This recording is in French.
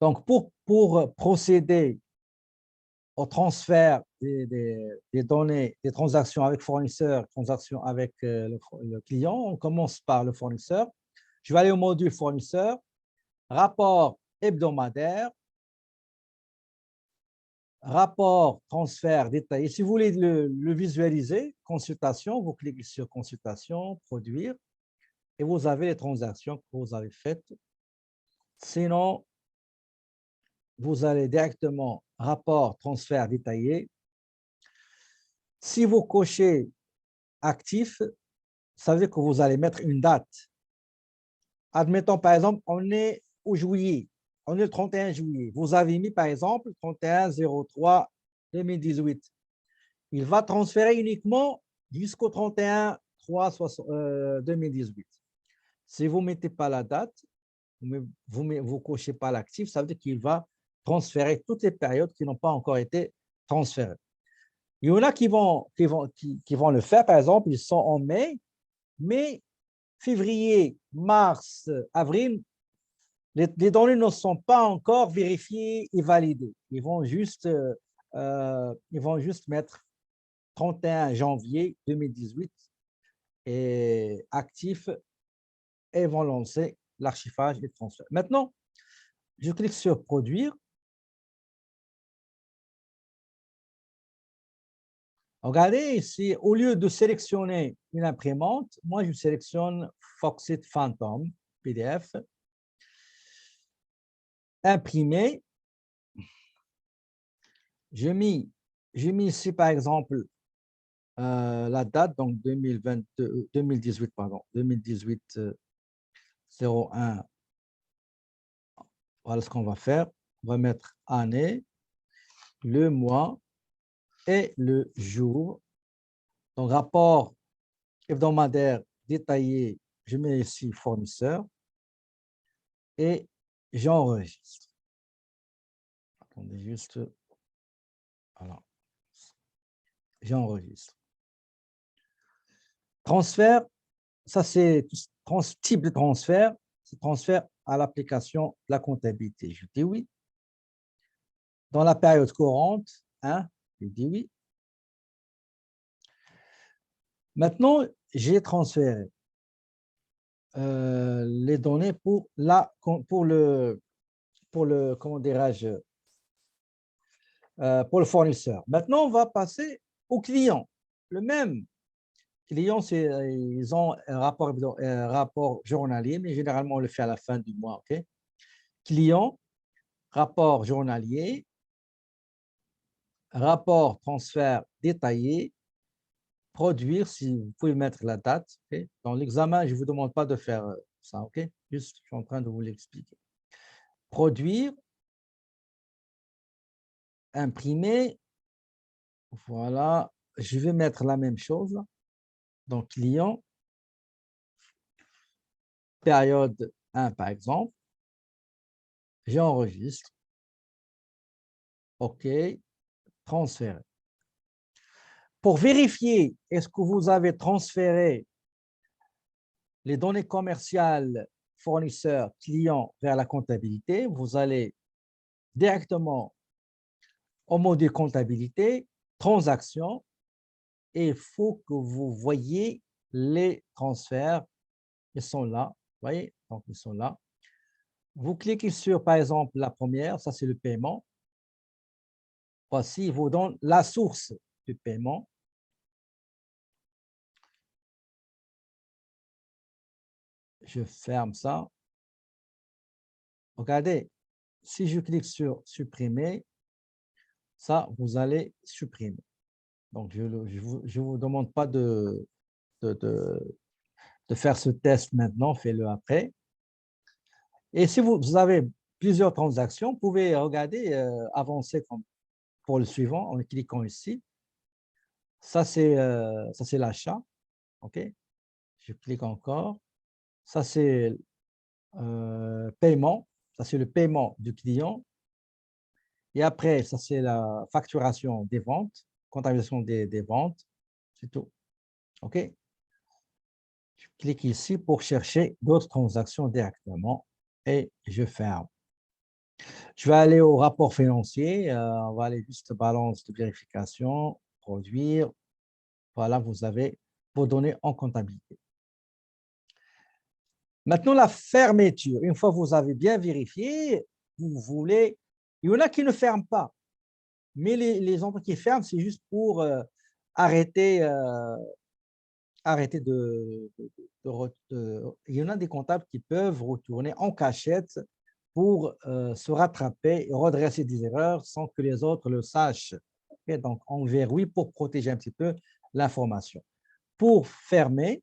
Donc, pour procéder au transfert des données, des transactions avec fournisseur, transactions avec le client, on commence par le fournisseur. Je vais aller au module fournisseur, rapport hebdomadaire, rapport transfert détaillé. Si vous voulez le visualiser, consultation, vous cliquez sur consultation, produire, et vous avez les transactions que vous avez faites. Sinon, vous allez directement rapport transfert détaillé. Si vous cochez actif, ça veut dire que vous allez mettre une date. Admettons, par exemple, on est au juillet, on est le 31 juillet. Vous avez mis, par exemple, 31/03/2018. Il va transférer uniquement jusqu'au 31/3/2018. Si vous ne mettez pas la date, vous ne cochez pas l'actif, ça veut dire qu'il va transférer toutes les périodes qui n'ont pas encore été transférées. Il y en a qui vont le faire, par exemple, ils sont en mai, mais février, mars, avril, les données ne sont pas encore vérifiées et validées. Ils vont juste mettre 31 janvier 2018 et actif et vont lancer l'archivage et le transfert. Maintenant, je clique sur produire. Regardez ici, au lieu de sélectionner une imprimante, moi je sélectionne Foxit Phantom PDF. Imprimer. J'ai mis ici, par exemple, la date, donc 2018, pardon, 2018 01. Voilà ce qu'on va faire. On va mettre année, le mois et le jour. Donc, rapport hebdomadaire détaillé, je mets ici fournisseur et j'enregistre. Attendez juste. Voilà. J'enregistre. Transfert, ça c'est type de transfert, c'est transfert à l'application de la comptabilité. Je dis oui. Dans la période courante, hein, je dis oui. Maintenant, j'ai transféré les données pour le comment dirais-je, pour le fournisseur. Maintenant, on va passer au client. Le même client, ils ont un rapport journalier, mais généralement, on le fait à la fin du mois. Okay? Client, rapport journalier, rapport transfert détaillé, produire, si vous pouvez mettre la date. Okay? Dans l'examen, je ne vous demande pas de faire ça. Okay? Juste, je suis en train de vous l'expliquer. Produire, imprimer. Voilà. Je vais mettre la même chose. Donc, client, période 1, par exemple. J'enregistre. OK. Transférer. Pour vérifier, est-ce que vous avez transféré les données commerciales fournisseurs, clients vers la comptabilité, vous allez directement au module comptabilité, transactions, et il faut que vous voyez les transferts. Ils sont là, vous voyez, donc ils sont là. Vous cliquez sur, par exemple, la première, ça c'est le paiement. Voici, il vous donne la source du paiement. Je ferme ça. Regardez, si je clique sur supprimer, ça, vous allez supprimer. Donc, je ne vous demande pas de faire ce test maintenant, faites-le après. Et si vous avez plusieurs transactions, vous pouvez regarder, avancer pour le suivant en cliquant ici. Ça, c'est l'achat. OK? Je clique encore. Ça, c'est paiement. Ça, c'est le paiement du client. Et après, ça, c'est la facturation des ventes, comptabilisation des ventes. C'est tout. OK? Je clique ici pour chercher d'autres transactions directement et je ferme. Je vais aller au rapport financier. On va aller juste balance de vérification, produire. Voilà, vous avez vos données en comptabilité. Maintenant, la fermeture. Une fois que vous avez bien vérifié, vous voulez… Il y en a qui ne ferment pas, mais les entreprises qui ferment, c'est juste pour arrêter, arrêter il y en a des comptables qui peuvent retourner en cachette pour se rattraper et redresser des erreurs sans que les autres le sachent. Okay, donc, on verrouille pour protéger un petit peu l'information. Pour fermer,